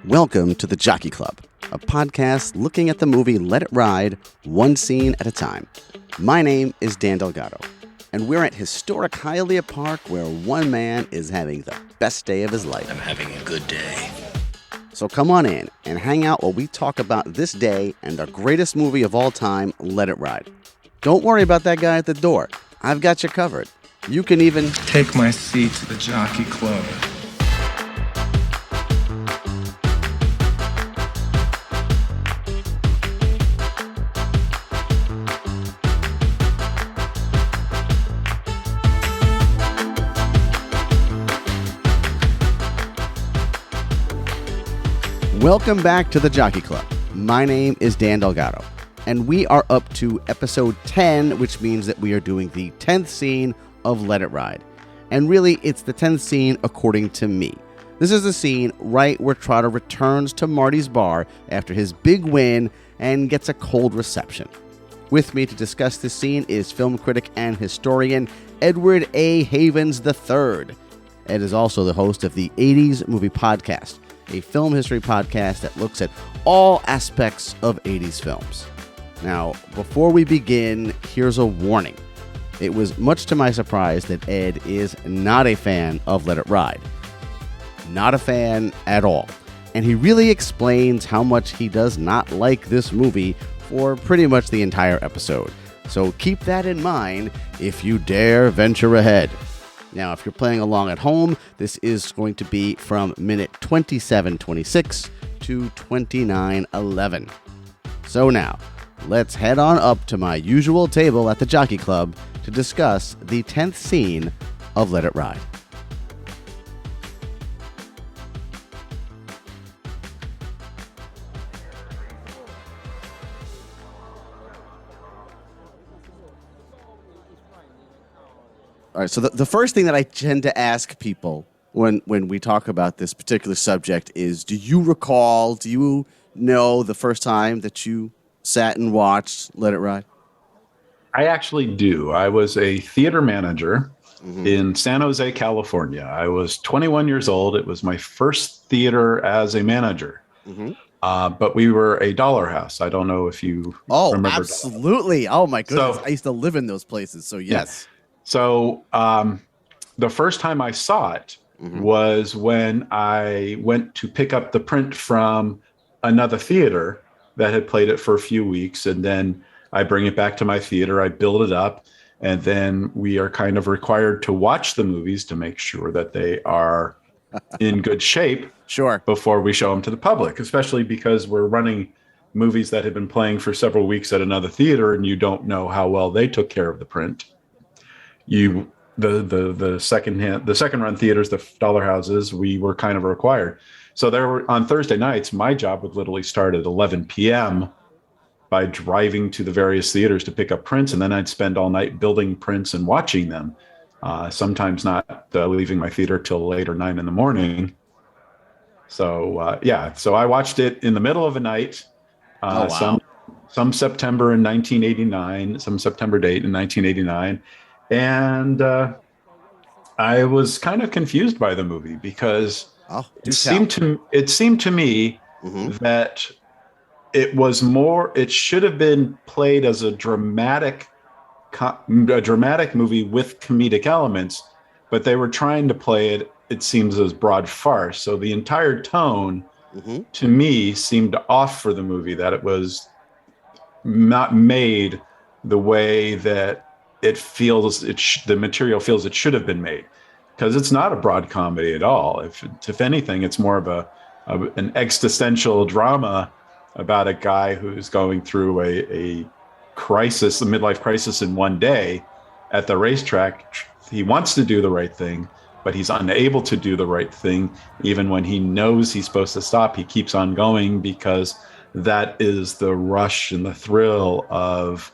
Welcome to the Jockey Club, a podcast looking at the movie Let It Ride, one scene at a time. My name is Dan Delgado, and we're at historic Hialeah Park where one man is having the best day of his life. I'm having a good day. So come on in and hang out while we talk about this day and the greatest movie of all time, Let It Ride. Don't worry about that guy at the door. I've got you covered. You can even take my seat to the Jockey Club. Welcome back to the Jockey Club. My name is Dan Delgado, and we are up to episode 10, which means that we are doing the 10th scene of Let It Ride. And really, it's the 10th scene according to me. This is the scene right where Trotter returns to Marty's bar after his big win and gets a cold reception. With me to discuss this scene is film critic and historian Edward A. Havens III. Ed is also the host of the 80s Movie Podcast, a film history podcast that looks at all aspects of 80s films. Now, before we begin, here's a warning. It was much to my surprise that Ed is not a fan of Let It Ride. Not a fan at all. And he really explains how much he does not like this movie for pretty much the entire episode. So keep that in mind if you dare venture ahead. Now, if you're playing along at home, this is going to be from minute 27:26 to 29:11. So now, let's head on up to my usual table at the Jockey Club to discuss the 10th scene of Let It Ride. All right, so the first thing that I tend to ask people when we talk about this particular subject is, do you know the first time that you sat and watched Let It Ride? I actually do. I was a theater manager in San Jose, California. I was 21 years old. It was my first theater as a manager. But we were a dollar house. I don't know if you remember. Oh, absolutely. Oh, my goodness. So, I used to live in those places, so yes. Yeah. So the first time I saw it was when I went to pick up the print from another theater that had played it for a few weeks. And then I bring it back to my theater, I build it up, and then we are kind of required to watch the movies to make sure that they are in good shape before we show them to the public, especially because we're running movies that had been playing for several weeks at another theater and you don't know how well they took care of the print. The second run theaters, the dollar houses, we were kind of required. So there were, on Thursday nights, my job would literally start at 11 p.m. by driving to the various theaters to pick up prints, and then I'd spend all night building prints and watching them. Sometimes not leaving my theater till 8 or 9 in the morning. So so I watched it in the middle of the night. Some September in 1989, some September date in 1989. And I was kind of confused by the movie because it seemed to me that it should have been played as a dramatic movie with comedic elements, but they were trying to play it seems, as broad farce. So the entire tone to me seemed off for the movie, that it was not made the way that it feels the material feels it should have been made, because it's not a broad comedy at all. If anything, it's more of an existential drama about a guy who's going through a crisis, a midlife crisis in one day at the racetrack. He wants to do the right thing, but he's unable to do the right thing. Even when he knows he's supposed to stop, he keeps on going because that is the rush and the thrill of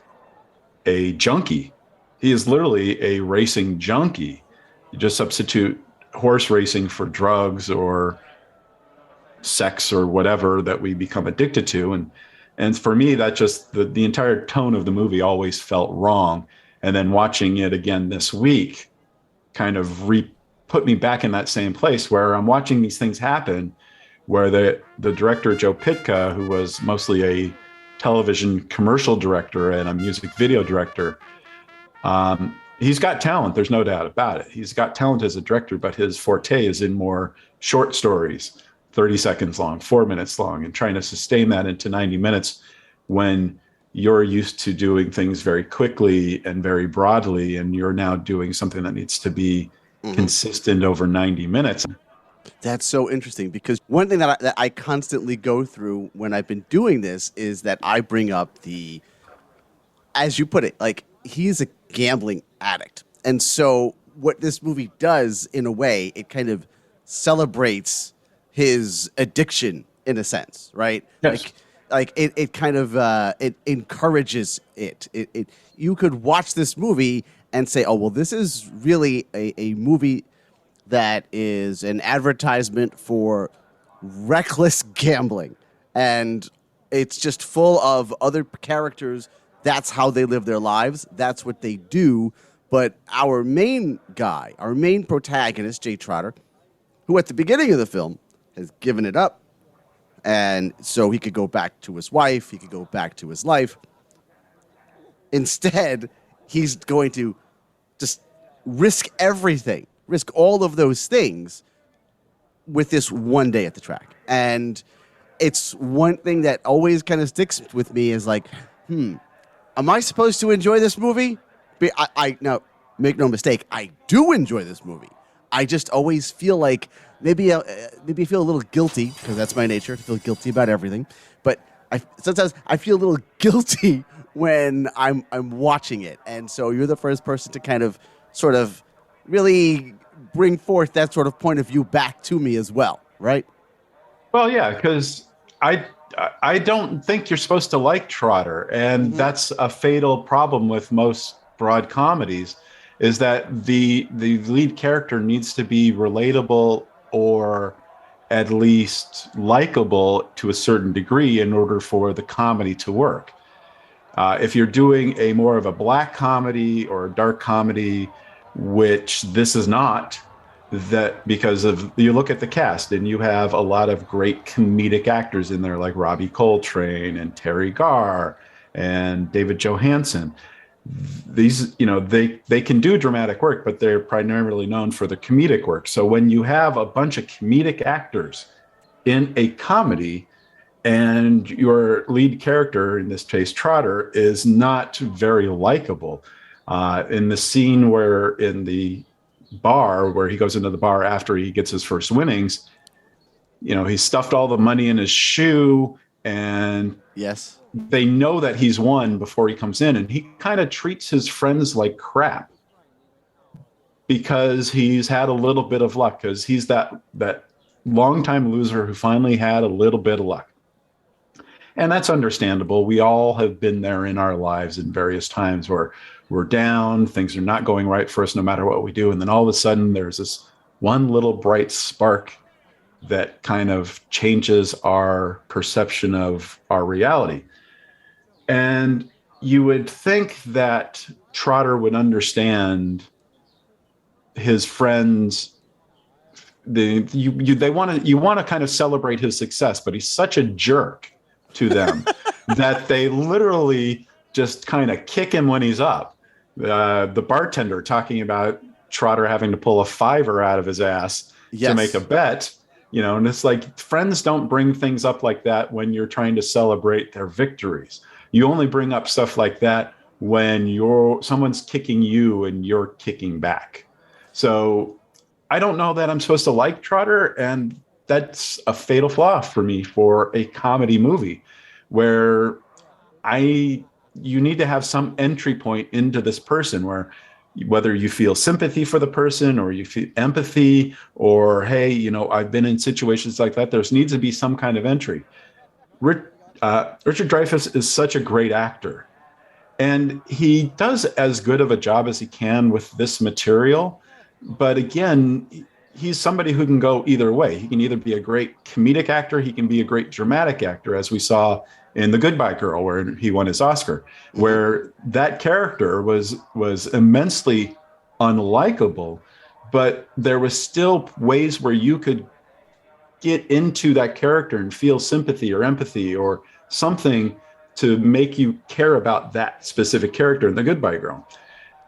a junkie. He is literally a racing junkie. You just substitute horse racing for drugs or sex or whatever that we become addicted to. And for me, that just the entire tone of the movie always felt wrong. And then watching it again this week kind of put me back in that same place where I'm watching these things happen where the director, Joe Pytka, who was mostly a television commercial director and a music video director, he's got talent. There's no doubt about it. He's got talent as a director, but his forte is in more short stories, 30 seconds long, 4 minutes long, and trying to sustain that into 90 minutes when you're used to doing things very quickly and very broadly, and you're now doing something that needs to be consistent over 90 minutes. That's so interesting, because one thing that I constantly go through when I've been doing this is that I bring up as you put it, like, he's a gambling addict. And so what this movie does, in a way, it kind of celebrates his addiction in a sense, right? Yes. Like it kind of it encourages it. You could watch this movie and say, oh, well, this is really a movie that is an advertisement for reckless gambling. And it's just full of other characters. That's how they live their lives. That's what they do. But our main guy, our main protagonist, Jay Trotter, who at the beginning of the film has given it up, and so he could go back to his wife, he could go back to his life. Instead, he's going to just risk everything, risk all of those things with this one day at the track. And it's one thing that always kind of sticks with me is like, am I supposed to enjoy this movie? Now, make no mistake, I do enjoy this movie. I just always feel like maybe feel a little guilty, because that's my nature, to feel guilty about everything. But sometimes I feel a little guilty when I'm watching it. And so you're the first person to kind of sort of really bring forth that sort of point of view back to me as well, right? Well, yeah, because I don't think you're supposed to like Trotter, and that's a fatal problem with most broad comedies, is that the lead character needs to be relatable or at least likable to a certain degree in order for the comedy to work. If you're doing a more of a black comedy or a dark comedy, which this is not, that because of, you look at the cast and you have a lot of great comedic actors in there like Robbie Coltrane and Terry Garr and David Johansen. These, they can do dramatic work, but they're primarily known for the comedic work. So when you have a bunch of comedic actors in a comedy and your lead character, in this case Trotter, is not very likable, in the scene where in the bar, where he goes into the bar after he gets his first winnings, he stuffed all the money in his shoe, and yes, they know that he's won before he comes in, and he kind of treats his friends like crap because he's had a little bit of luck, because he's that longtime loser who finally had a little bit of luck. And that's understandable. We all have been there in our lives in various times where we're down, things are not going right for us no matter what we do, and then all of a sudden there's this one little bright spark that kind of changes our perception of our reality. And you would think that Trotter would understand his friends. You want to kind of celebrate his success, but he's such a jerk to them that they literally just kind of kick him when he's up. The bartender talking about Trotter having to pull a $5 out of his ass to make a bet. And it's like, friends don't bring things up like that when you're trying to celebrate their victories. You only bring up stuff like that when someone's kicking you and you're kicking back. So I don't know that I'm supposed to like Trotter, and that's a fatal flaw for me for a comedy movie, where you need to have some entry point into this person where, whether you feel sympathy for the person or you feel empathy, or, hey, I've been in situations like that, there needs to be some kind of entry. Richard Dreyfuss is such a great actor, and he does as good of a job as he can with this material. But again, he's somebody who can go either way. He can either be a great comedic actor, he can be a great dramatic actor, as we saw in The Goodbye Girl, where he won his Oscar, where that character was immensely unlikable, but there was still ways where you could get into that character and feel sympathy or empathy or something to make you care about that specific character in The Goodbye Girl.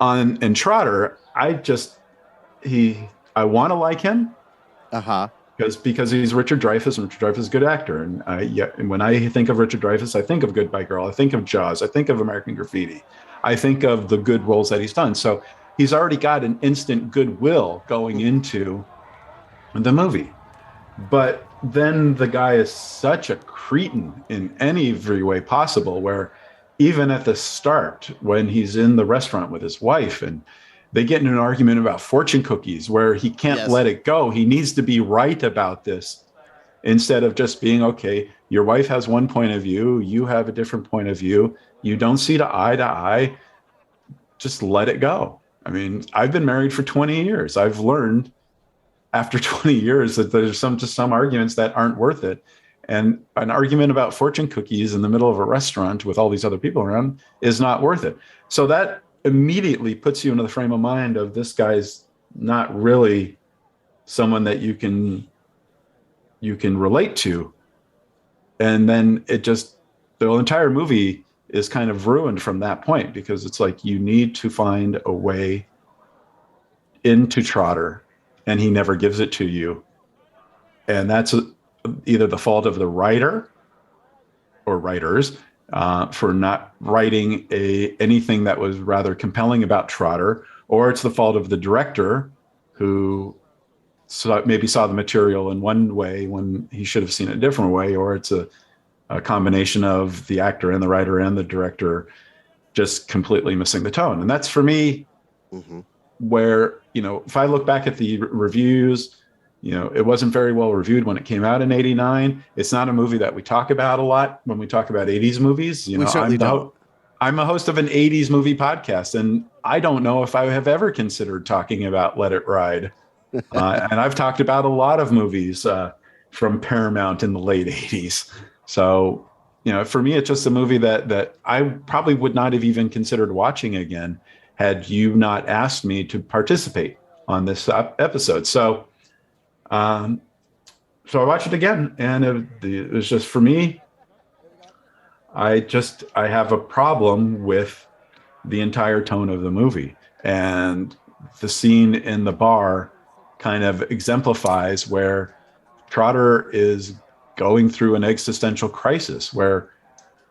And Trotter, I want to like him. Uh-huh. Because he's Richard Dreyfuss, and Richard Dreyfuss is a good actor. And when I think of Richard Dreyfuss, I think of Goodbye Girl, I think of Jaws, I think of American Graffiti, I think of the good roles that he's done. So he's already got an instant goodwill going into the movie. But then the guy is such a cretin in every way possible, where even at the start, when he's in the restaurant with his wife and they get in an argument about fortune cookies where he can't let it go. He needs to be right about this instead of just being, okay, your wife has one point of view, you have a different point of view, you don't see to eye, just let it go. I mean, I've been married for 20 years. I've learned after 20 years that there's some arguments that aren't worth it. And an argument about fortune cookies in the middle of a restaurant with all these other people around is not worth it. So that immediately puts you into the frame of mind of this guy's not really someone that you can relate to. And then the entire movie is kind of ruined from that point, because it's like you need to find a way into Trotter and he never gives it to you. And that's either the fault of the writer or writers for not writing anything that was rather compelling about Trotter, or it's the fault of the director who maybe saw the material in one way when he should have seen it a different way, or it's a combination of the actor and the writer and the director just completely missing the tone. And that's for me where, if I look back at the reviews, it wasn't very well reviewed when it came out in '89. It's not a movie that we talk about a lot when we talk about 80s movies. We certainly don't. I'm a host of an 80s movie podcast, and I don't know if I have ever considered talking about Let It Ride. And I've talked about a lot of movies from Paramount in the late 80s. So, for me, it's just a movie that I probably would not have even considered watching again had you not asked me to participate on this episode. So I watched it again, and it was just, for me, I have a problem with the entire tone of the movie. And the scene in the bar kind of exemplifies where Trotter is going through an existential crisis where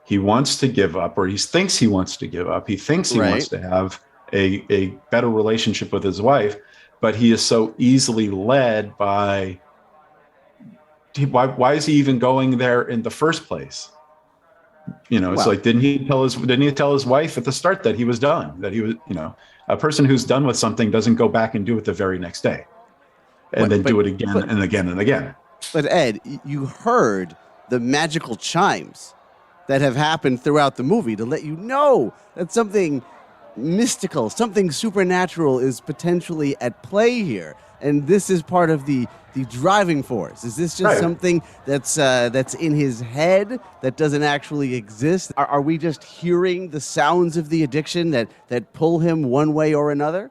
he wants to give up, or he thinks he wants to give up. He thinks he wants to have a better relationship with his wife, but he is so easily led by why is he even going there in the first place? It's like, didn't he tell his wife at the start that he was done, that he was, a person who's done with something doesn't go back and do it the very next day and then do it again and again and again. But Ed, you heard the magical chimes that have happened throughout the movie to let you know that something mystical, something supernatural is potentially at play here. And this is part of the driving force. Is this just something that's in his head that doesn't actually exist? Are we just hearing the sounds of the addiction that pull him one way or another?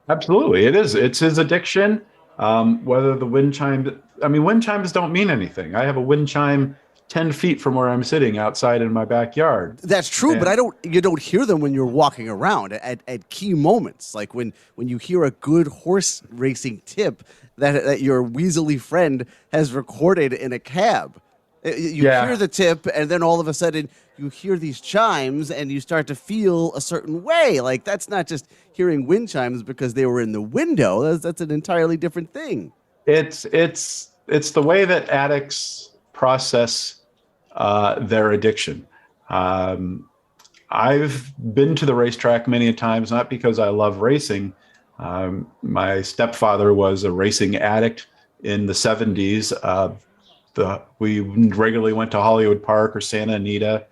Absolutely. It is. It's his addiction. Whether the wind chimes don't mean anything. I have a wind chime 10 feet from where I'm sitting outside in my backyard. That's true, but you don't hear them when you're walking around at key moments. Like when you hear a good horse racing tip that your weaselly friend has recorded in a cab. You hear the tip, and then all of a sudden you hear these chimes and you start to feel a certain way. Like, that's not just hearing wind chimes because they were in the window. That's an entirely different thing. It's the way that addicts process their addiction. I've been to the racetrack many times, not because I love racing. My stepfather was a racing addict in the 70s. We regularly went to Hollywood Park or Santa Anita,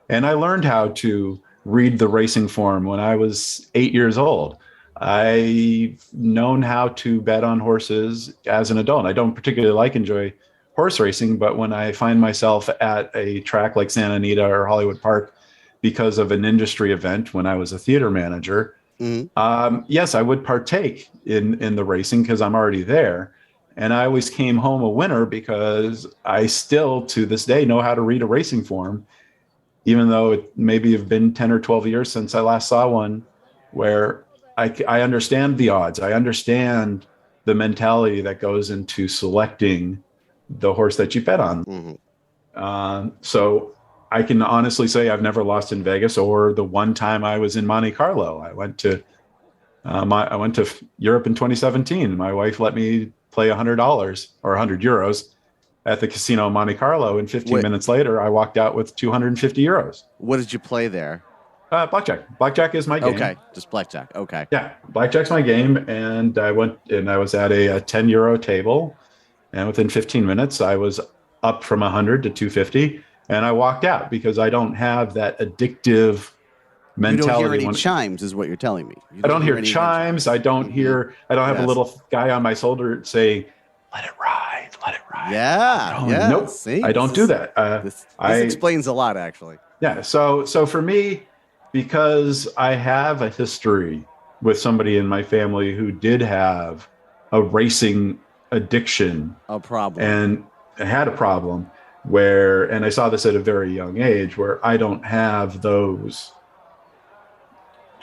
and I learned how to read the racing form when I was 8 years old. I've known how to bet on horses as an adult. I don't particularly enjoy horse racing, but when I find myself at a track like Santa Anita or Hollywood Park because of an industry event when I was a theater manager, yes, I would partake in the racing because I'm already there. And I always came home a winner because I still, to this day, know how to read a racing form, even though it maybe have been 10 or 12 years since I last saw one, where I understand the odds. I understand the mentality that goes into selecting the horse that you bet on. So I can honestly say I've never lost in Vegas, or the one time I was in Monte Carlo. I went to Europe in 2017. My wife let me play $100 or €100 at the casino in Monte Carlo, and 15 minutes later, I walked out with €250. What did you play there? Blackjack. Blackjack is my game. Okay, just blackjack. Okay. Yeah, blackjack's my game, and I was at a €10 table, and within 15 minutes, I was up from 100 to 250, and I walked out because I don't have that addictive mentality. You don't hear any chimes, is what you're telling me. I don't hear chimes. I don't hear. I don't have a little guy on my shoulder saying, "Let it ride, let it ride." Yeah. Nope. See, I don't do that. This explains a lot, actually. Yeah. So for me, because I have a history with somebody in my family who did have a racing addiction, a problem, and had a problem and I saw this at a very young age, where I don't have those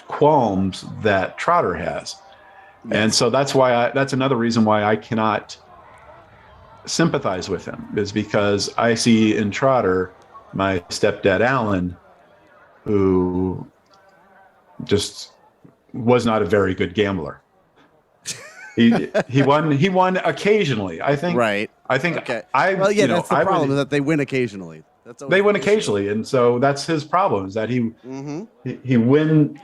qualms that Trotter has. Yes. And so that's another reason why I cannot sympathize with him, is because I see in Trotter my stepdad Alan, who just was not a very good gambler. He won occasionally, I think. Right. I think. Okay. That's the problem, is that they win occasionally. They win occasionally, and so that's his problem, is that he win.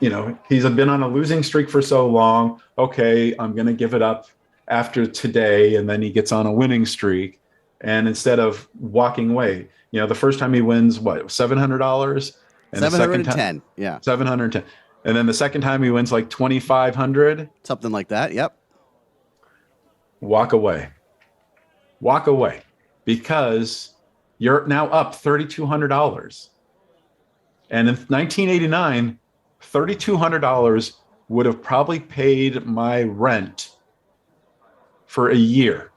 He's been on a losing streak for so long. Okay, I'm going to give it up after today, and then he gets on a winning streak, and instead of walking away, the first time he wins $700, and $710, yeah, $710, and then the second time he wins like $2,500, something like that. Yep. Walk away, because you're now up $3,200. And in 1989, $3,200 would have probably paid my rent for a year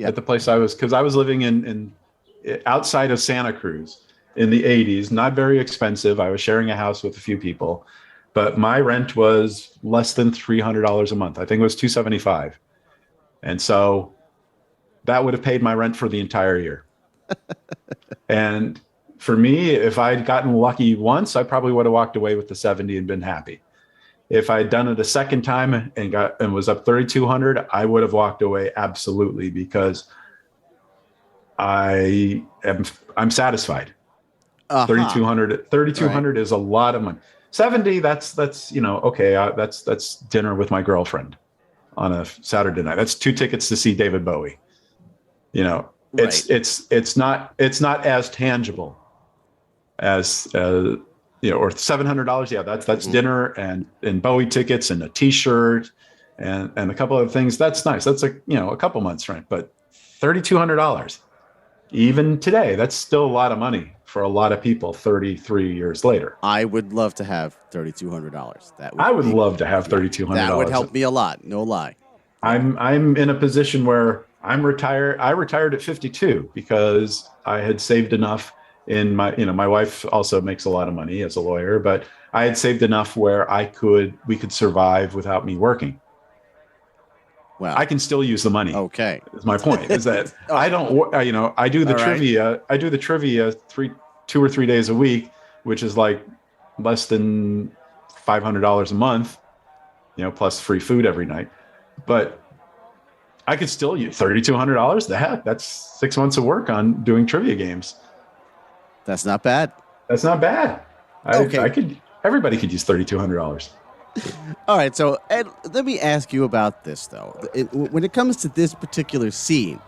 at the place I was, because I was living in outside of Santa Cruz in the 80s, not very expensive. I was sharing a house with a few people, but my rent was less than $300 a month. I think it was $275. And so that would have paid my rent for the entire year. And for me, if I'd gotten lucky once, I probably would have walked away with the 70 and been happy. If I'd done it a second time and was up 3,200, I would have walked away absolutely, because I'm satisfied. 3,200 is a lot of money. 70, that's okay. That's dinner with my girlfriend on a Saturday night. That's 2 tickets to see David Bowie. It's not as tangible as or $700. Yeah, that's dinner and Bowie tickets and a T-shirt and a couple of things. That's nice. That's a couple months rent. But $3,200, even today, that's still a lot of money for a lot of people. 33 years later, I would love to have $3,200. I would love to have $3,200. That would help me a lot. No lie. I'm in a position where I'm retired. I retired at 52 because I had saved enough in my wife also makes a lot of money as a lawyer, but I had saved enough where we could survive without me working. Well, I can still use the money. Okay. Is my point, is that I don't, I do the trivia. Right. I do the trivia 2 or 3 days a week, which is like less than $500 a month, plus free food every night. But I could still use $3,200. The heck, that's 6 months of work on doing trivia games. That's not bad. That's not bad. Okay. Everybody could use $3,200. All right. So, Ed, let me ask you about this, though. When it comes to this particular scene,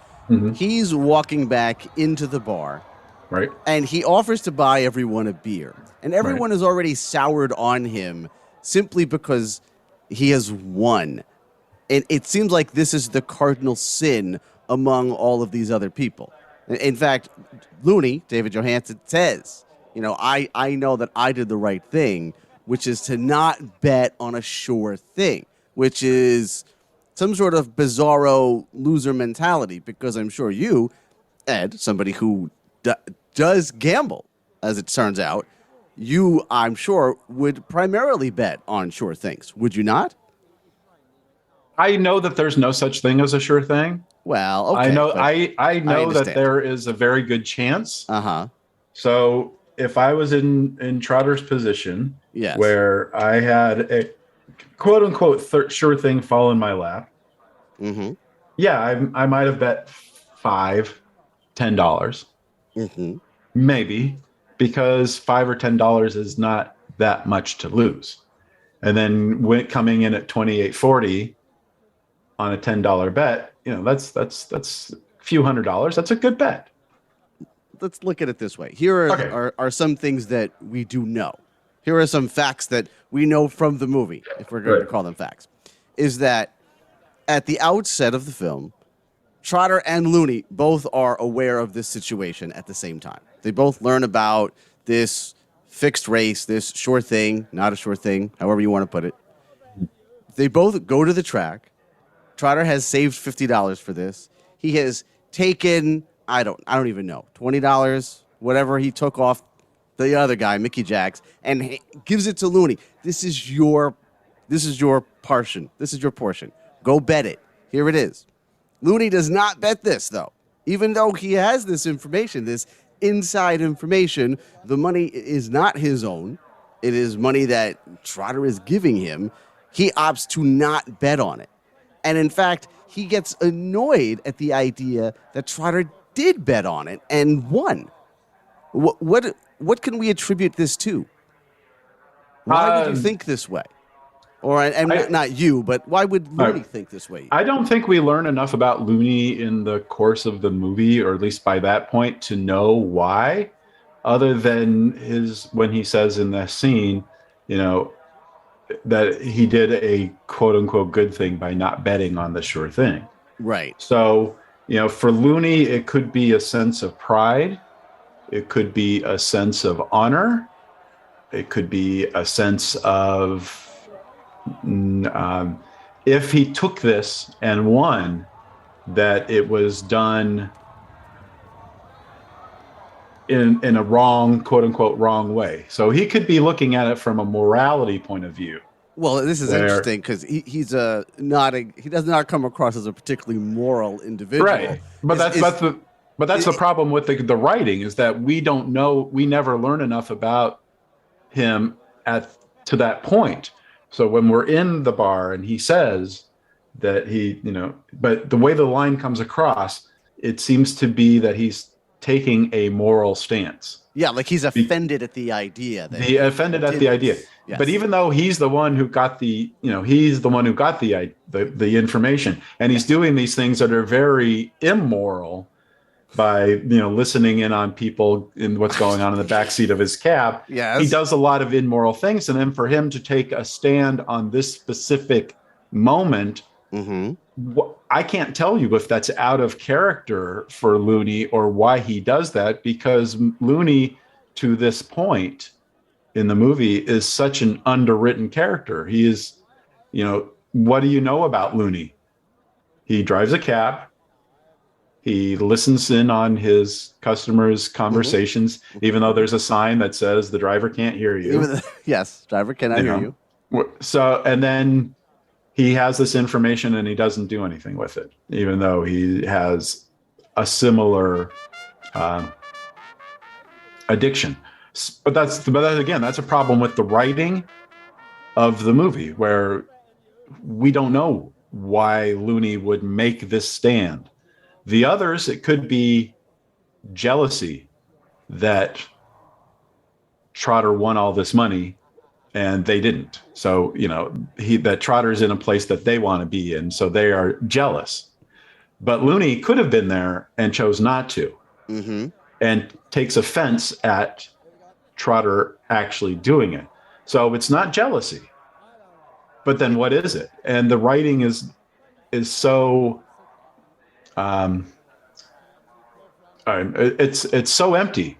he's walking back into the bar. Right. And he offers to buy everyone a beer. And everyone is already soured on him simply because he has won. And it seems like this is the cardinal sin among all of these other people. In fact, Looney, David Johansen, says, I know that I did the right thing, which is to not bet on a sure thing, which is some sort of bizarro loser mentality, because I'm sure you, Ed, somebody who does gamble, as it turns out, you, I'm sure, would primarily bet on sure things. Would you not? I know that there's no such thing as a sure thing. Well, okay. I know that understand. there is a very good chance. Uh-huh. So if I was in Trotter's position, Yes. where I had a quote unquote sure thing fall in my lap, Mm-hmm. yeah, I might have bet $5, $10, Mm-hmm. maybe, because $5 or $10 is not that much to lose. And then when coming in at 28.40 on a $10 bet, that's a few $100s. That's a good bet. Let's look at it this way. Here are some things that we do know. Here are some facts that we know from the movie, if we're going to call them facts, is that at the outset of the film, Trotter and Looney both are aware of this situation at the same time. They both learn about this fixed race, this sure thing, not a sure thing, however you want to put it. They both go to the track. Trotter has saved $50 for this. He has taken, I don't even know, $20, whatever he took off the other guy, Mickey Jacks, and gives it to Looney. This is your portion. This is your portion. Go bet it. Here it is. Looney does not bet this, though. Even though he has this information, this inside information, the money is not his own. It is money that Trotter is giving him. He opts to not bet on it. And in fact, he gets annoyed at the idea that Trotter did bet on it and won. What can we attribute this to? Why would you think this way? Or not you, but why would Looney think this way? I don't think we learn enough about Looney in the course of the movie, or at least by that point, to know why, other than when he says in that scene, that he did a quote unquote good thing by not betting on the sure thing. Right. So, for Looney, it could be a sense of pride. It could be a sense of honor. It could be a sense of, if he took this and won, that it was done in a wrong, quote unquote, wrong way. So he could be looking at it from a morality point of view. Well, this is interesting because he does not come across as a particularly moral individual. Right. But that's the problem with the writing, is that we don't know, we never learn enough about him to that point. So when we're in the bar and he says that but the way the line comes across, it seems to be that he's taking a moral stance. Yeah, like he's offended at the idea. Yes. But even though he's the one who got the information, and he's doing these things that are very immoral by listening in on people in what's going on in the backseat of his cab. Yes. He does a lot of immoral things, and then for him to take a stand on this specific moment, I can't tell you if that's out of character for Looney or why he does that, because Looney, to this point in the movie, is such an underwritten character. He is, what do you know about Looney? He drives a cab. He listens in on his customers' conversations, even though there's a sign that says the driver can't hear you. Yes, driver cannot hear you. So, and then he has this information and he doesn't do anything with it, even though he has a similar addiction. But that's a problem with the writing of the movie, where we don't know why Looney would make this stand. The others, it could be jealousy that Trotter won all this money and they didn't. So, that Trotter's in a place that they want to be in, so they are jealous. But Looney could have been there and chose not to, and takes offense at Trotter actually doing it. So it's not jealousy. But then what is it? And the writing is so it's so empty.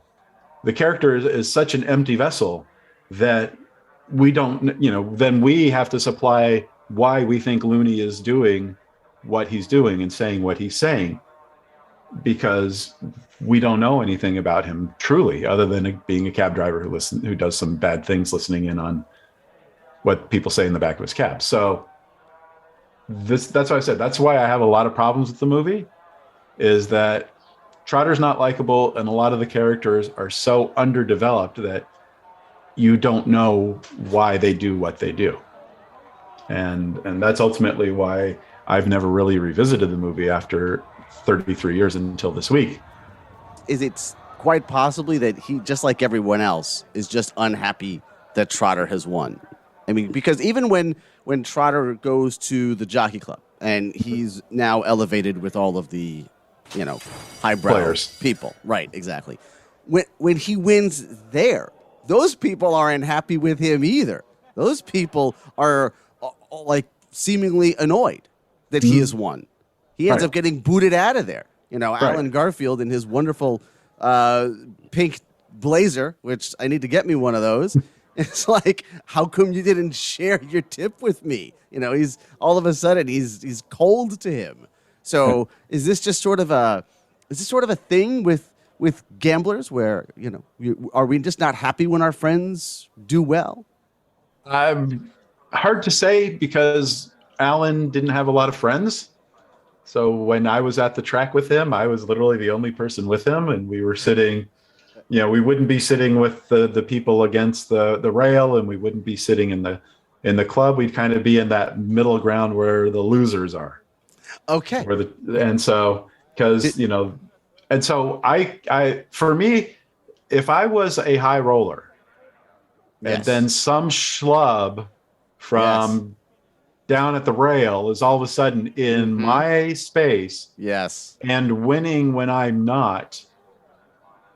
The character is such an empty vessel that we don't, then we have to supply why we think Looney is doing what he's doing and saying what he's saying, because we don't know anything about him truly, other than being a cab driver who does some bad things, listening in on what people say in the back of his cab. So that's why I said, that's why I have a lot of problems with the movie, is that Trotter's not likable, and a lot of the characters are so underdeveloped that you don't know why they do what they do. And that's ultimately why I've never really revisited the movie after 33 years until this week. Is it quite possibly that he, just like everyone else, is just unhappy that Trotter has won? I mean, because even when Trotter goes to the Jockey Club and he's now elevated with all of the, highbrow Players. people. Right, exactly. When he wins there, those people aren't happy with him either. Those people are like seemingly annoyed that he has won. He ends up getting booted out of there. Alan Garfield in his wonderful pink blazer, which I need to get me one of those. It's like, how come you didn't share your tip with me? He's all of a sudden he's cold to him. So is this sort of a thing with gamblers where, are we just not happy when our friends do well? Hard to say, because Alan didn't have a lot of friends. So when I was at the track with him, I was literally the only person with him, and we were sitting, we wouldn't be sitting with the people against the rail, and we wouldn't be sitting in the club. We'd kind of be in that middle ground where the losers are. Okay. For me, if I was a high roller, and then some schlub from down at the rail is all of a sudden in my space, and winning when I'm not,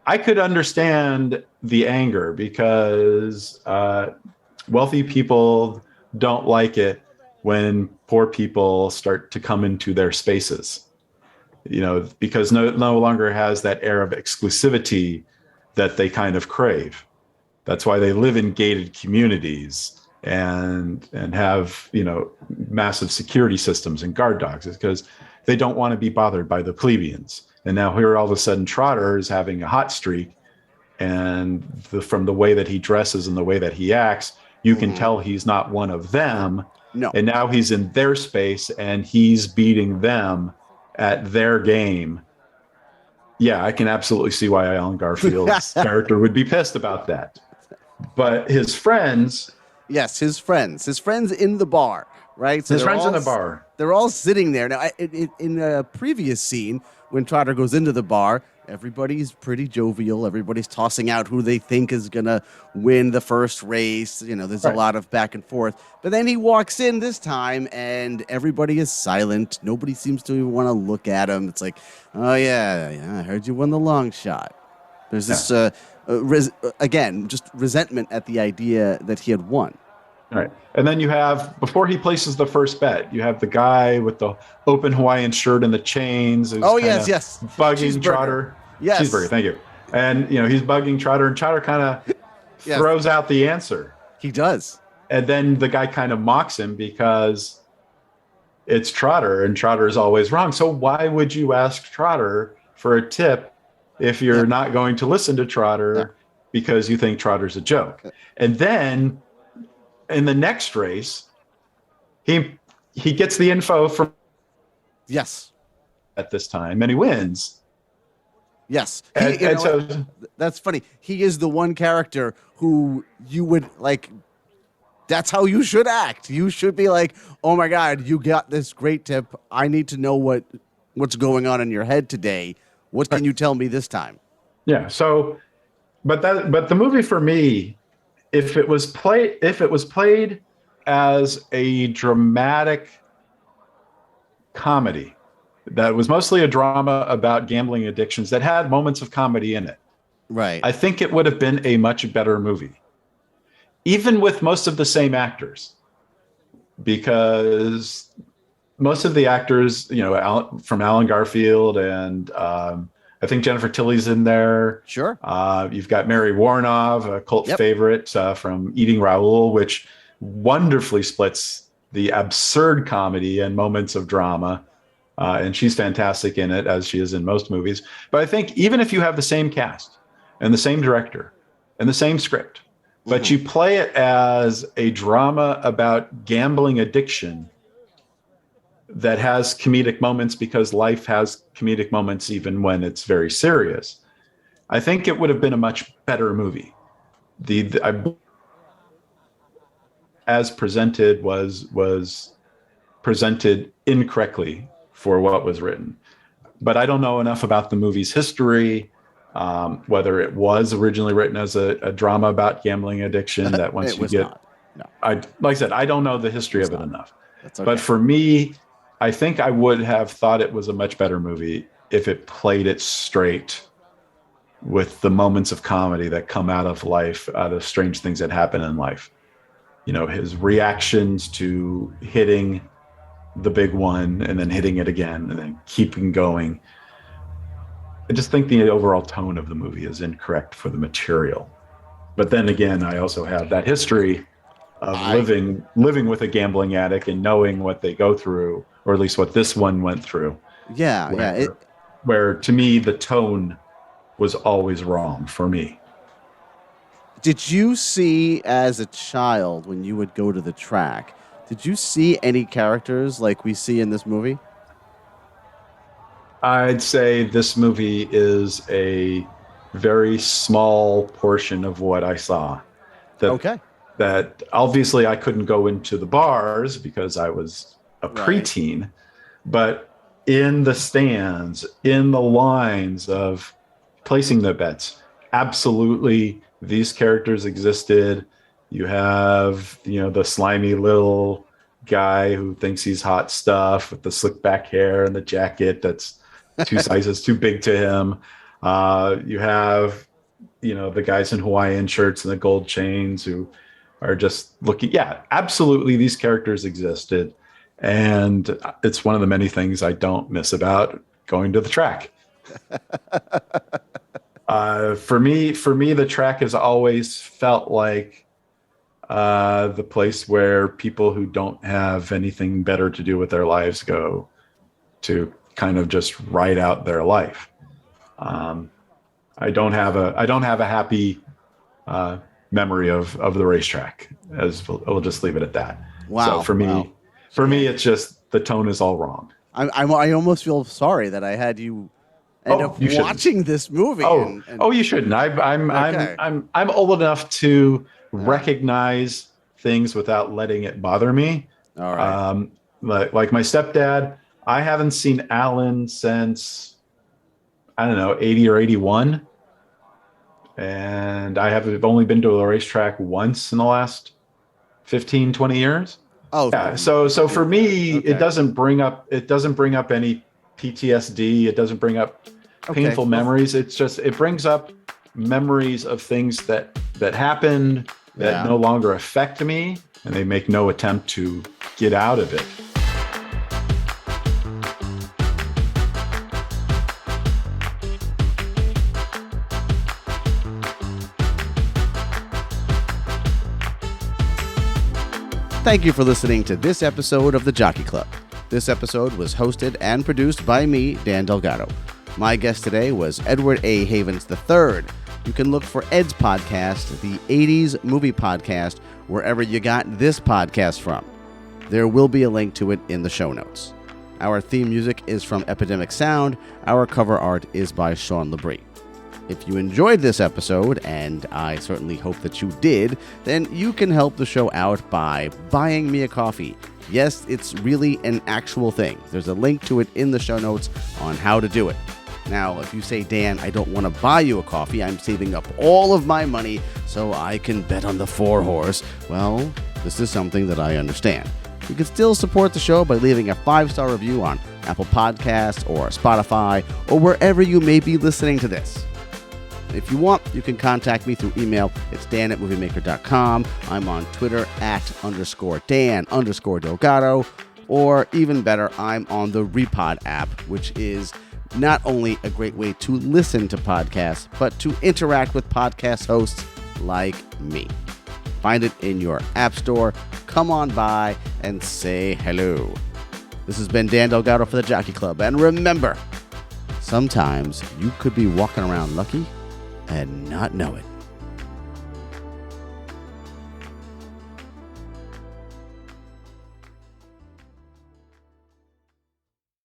I could understand the anger, because wealthy people don't like it when poor people start to come into their spaces, because no longer has that air of exclusivity that they kind of crave. That's why they live in gated communities and have, massive security systems and guard dogs, is because they don't want to be bothered by the plebeians. And now here all of a sudden Trotter is having a hot streak, and from the way that he dresses and the way that he acts, you can tell he's not one of them. No. And now he's in their space and he's beating them at their game. Yeah, I can absolutely see why Alan Garfield's character would be pissed about that. But his friends... Yes, his friends in the bar, right? So his friends in the bar. They're all sitting there. Now, in a previous scene, when Trotter goes into the bar, everybody's pretty jovial. Everybody's tossing out who they think is going to win the first race. There's a lot of back and forth. But then he walks in this time, and everybody is silent. Nobody seems to even want to look at him. It's like, oh, yeah, I heard you won the long shot. There's this, again, just resentment at the idea that he had won. All right. And then you have, before he places the first bet, you have the guy with the open Hawaiian shirt and the chains. Yes. Bugging Trotter. Yes. Cheeseburger, thank you. And, he's bugging Trotter, and Trotter kind of throws out the answer. He does. And then the guy kind of mocks him because it's Trotter, and Trotter is always wrong. So why would you ask Trotter for a tip if you're not going to listen to Trotter because you think Trotter's a joke? And then in the next race, he gets the info from at this time, and he wins. Yes. So that's funny. He is the one character who you would like. That's how you should act. You should be like, oh my God, you got this great tip. I need to know what's going on in your head today. What can you tell me this time? Yeah. So, but the movie for me, if it was played as a dramatic comedy that was mostly a drama about gambling addictions that had moments of comedy in it, right, I think it would have been a much better movie, even with most of the same actors, because most of the actors, from Alan Garfield and I think Jennifer Tilly's in there. Sure. You've got Mary Warnov, a cult favorite from Eating Raoul, which wonderfully splits the absurd comedy and moments of drama And she's fantastic in it, as she is in most movies. But I think even if you have the same cast and the same director and the same script, but you play it as a drama about gambling addiction that has comedic moments, because life has comedic moments even when it's very serious, I think it would have been a much better movie. As presented was presented incorrectly for what was written. But I don't know enough about the movie's history, whether it was originally written as a drama about gambling addiction. That once you get, no. like I said, I don't know the history of it enough. That's okay. But for me, I think I would have thought it was a much better movie if it played it straight with the moments of comedy that come out of life, out of strange things that happen in life. You know, his reactions to hitting the big one and then hitting it again and then keeping going. I just think the overall tone of the movie is incorrect for the material. But then again, I also have that history of living with a gambling addict and knowing what they go through, or at least what this one went through. Yeah, where to me, the tone was always wrong for me. Did you see, as a child, when you would go to the track, did you see any characters like we see in this movie? I'd say this movie is a very small portion of what I saw. That obviously I couldn't go into the bars because I was a preteen, but in the stands, in the lines of placing the bets, absolutely these characters existed. You have, the slimy little guy who thinks he's hot stuff with the slick back hair and the jacket that's 2 sizes too big to him. You have, the guys in Hawaiian shirts and the gold chains who are just looking. Yeah, absolutely. These characters existed. And it's one of the many things I don't miss about going to the track. For me, the track has always felt like the place where people who don't have anything better to do with their lives go to kind of just ride out their life. I don't have a happy memory of the racetrack. As we'll just leave it at that. Wow. So for me, it's just the tone is all wrong. I almost feel sorry that I had you end up watching this movie. You shouldn't. I'm old enough to recognize things without letting it bother me. All right. Like my stepdad, I haven't seen Alan since, I don't know, 80 or 81. And I have only been to a racetrack once in the last 15, 20 years. Oh, yeah. So for me, it doesn't bring up any PTSD. It doesn't bring up painful memories. It's just, it brings up memories of things that happened that no longer affect me, and they make no attempt to get out of it. Thank you for listening to this episode of the Jockey Club. This episode was hosted and produced by me, Dan Delgado. My guest today was Edward A. Havens III. You can look for Ed's podcast, the 80s Movie Podcast, wherever you got this podcast from. There will be a link to it in the show notes. Our theme music is from Epidemic Sound. Our cover art is by Sean Labrie. If you enjoyed this episode, and I certainly hope that you did, then you can help the show out by buying me a coffee. Yes, it's really an actual thing. There's a link to it in the show notes on how to do it. Now, if you say, Dan, I don't want to buy you a coffee, I'm saving up all of my money so I can bet on the 4-horse, well, this is something that I understand. You can still support the show by leaving a 5-star review on Apple Podcasts or Spotify or wherever you may be listening to this. If you want, you can contact me through email. It's dan@moviemaker.com. I'm on Twitter @Dan_Delgado. Or even better, I'm on the Repod app, which is not only a great way to listen to podcasts, but to interact with podcast hosts like me. Find it in your app store. Come on by and say hello. This has been Dan Delgado for the Jockey Club. And remember, sometimes you could be walking around lucky and not know it.